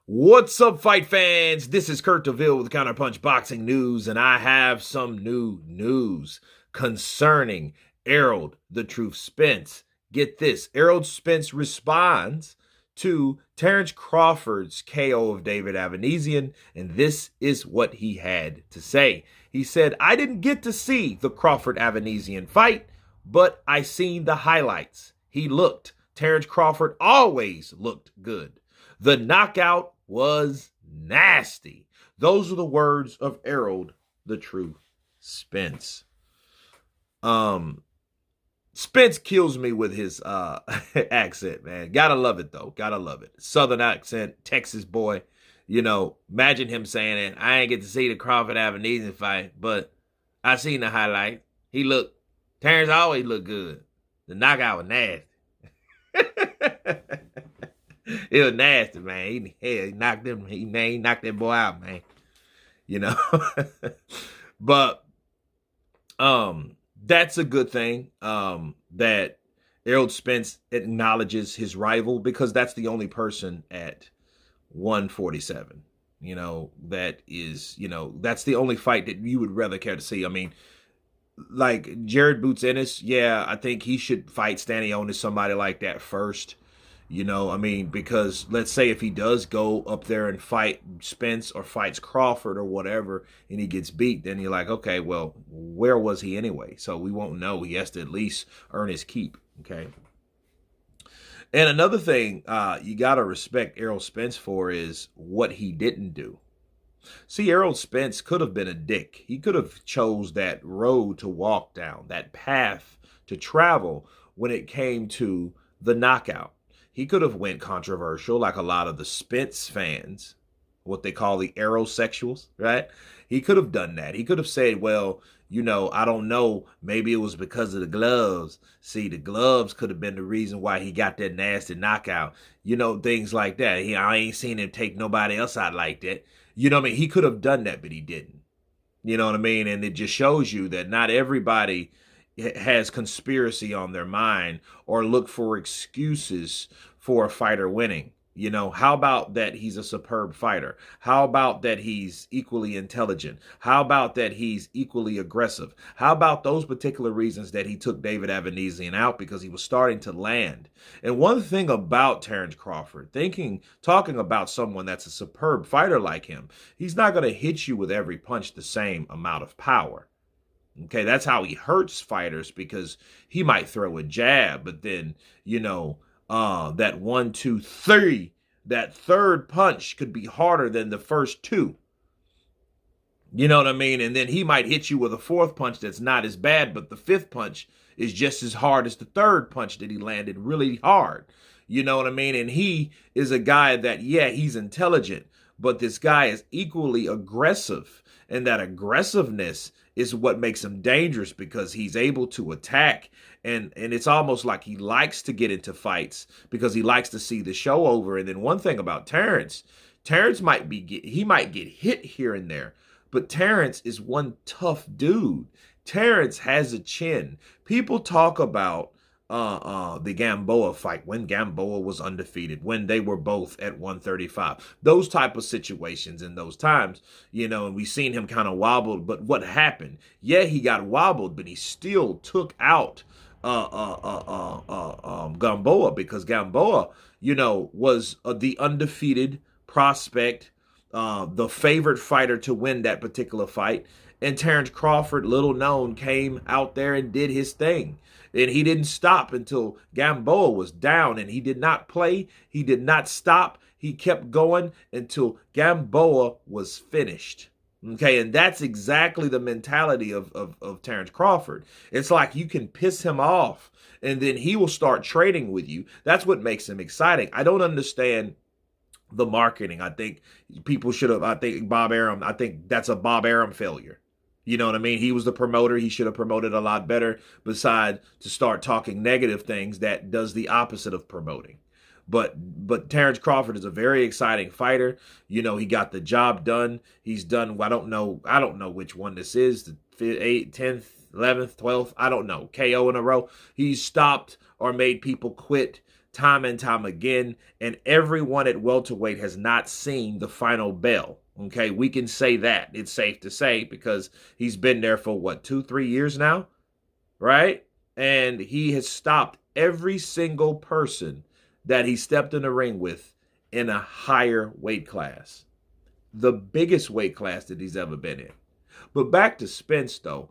What's up, fight fans? This is Kurt DeVille with Counterpunch Boxing News, and I have some new news concerning Errol the Truth Spence. Get this, Errol Spence responds to Terence Crawford's KO of David Avenesyan, and this is what he had to say. He said, I didn't get to see the Crawford-Avenesyan fight, but I seen the highlights. Terence Crawford always looked good. The knockout was nasty. Those are the words of Errol the Truth Spence. Spence kills me with his accent, man. Gotta love it, though. Gotta love it. Southern accent, Texas boy. You know, imagine him saying it. I ain't get to see the Crawford-Avenesyan fight, but I seen the highlight. Terence always looked good. The knockout was nasty. It was nasty, man. He knocked that boy out, man. You know. But that's a good thing. That Errol Spence acknowledges his rival, because that's the only person at 147. That's the only fight that you would rather care to see. I mean, like Jared Boots Ennis, yeah, I think he should fight Stanionis, somebody like that first. Because let's say if he does go up there and fight Spence or fights Crawford or whatever, and he gets beat, then you're like, okay, well, where was he anyway? So we won't know. He has to at least earn his keep, okay? And another thing you got to respect Errol Spence for is what he didn't do. See, Errol Spence could have been a dick. He could have chose that road to walk down, that path to travel when it came to the knockout. He could have went controversial like a lot of the Spence fans, what they call the Errol-sexuals, right? He could have done that. He could have said, well, I don't know, maybe it was because of the gloves. See, the gloves could have been the reason why he got that nasty knockout. Things like that. I ain't seen him take nobody else out like that. He could have done that, but he didn't. And it just shows you that not everybody has conspiracy on their mind or look for excuses for a fighter winning. How about that he's a superb fighter? How about that he's equally intelligent? How about that he's equally aggressive? How about those particular reasons that he took David Avenesyan out? Because he was starting to land. And one thing about Terence Crawford, talking about someone that's a superb fighter like him, he's not going to hit you with every punch the same amount of power. Okay, that's how he hurts fighters, because he might throw a jab, but then, that 1, 2, 3, that third punch could be harder than the first two. You know what I mean? And then he might hit you with a fourth punch that's not as bad, but the fifth punch is just as hard as the third punch that he landed really hard. You know what I mean? And he is a guy that, yeah, he's intelligent, but this guy is equally aggressive. And that aggressiveness is what makes him dangerous, because he's able to attack. And it's almost like he likes to get into fights because he likes to see the show over. And then one thing about Terence might get hit here and there, but Terence is one tough dude. Terence has a chin. People talk about the Gamboa fight, when Gamboa was undefeated, when they were both at 135, those type of situations in those times, and we've seen him kind of wobbled. But what happened? Yeah, he got wobbled, but he still took out Gamboa, because Gamboa, was the undefeated prospect, the favorite fighter to win that particular fight. And Terence Crawford, little known, came out there and did his thing. And he didn't stop until Gamboa was down, and he did not play. He did not stop. He kept going until Gamboa was finished. Okay, and that's exactly the mentality of Terence Crawford. It's like you can piss him off, and then he will start trading with you. That's what makes him exciting. I don't understand the marketing. I think Bob Arum, I think that's a Bob Arum failure. You know what I mean? He was the promoter. He should have promoted a lot better, besides to start talking negative things that does the opposite of promoting. But Terence Crawford is a very exciting fighter. He got the job done. He's done, I don't know which one this is, the 8th, 10th, 11th, 12th, I don't know, KO in a row. He's stopped or made people quit time and time again, and everyone at welterweight has not seen the final bell. Okay, we can say that. It's safe to say because he's been there for what, 2-3 years now, right? And he has stopped every single person that he stepped in the ring with in a higher weight class, the biggest weight class that he's ever been in. But back to Spence, though,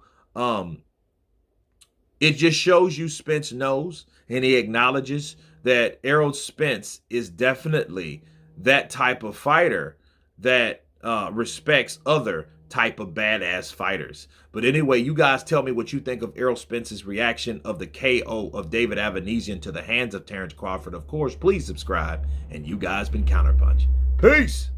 it just shows you Spence knows and he acknowledges that Errol Spence is definitely that type of fighter that respects other type of badass fighters. But anyway, you guys tell me what you think of Errol Spence's reaction of the KO of David Avenesyan to the hands of Terence Crawford. Of course, please subscribe. And you guys been Counterpunch. Peace.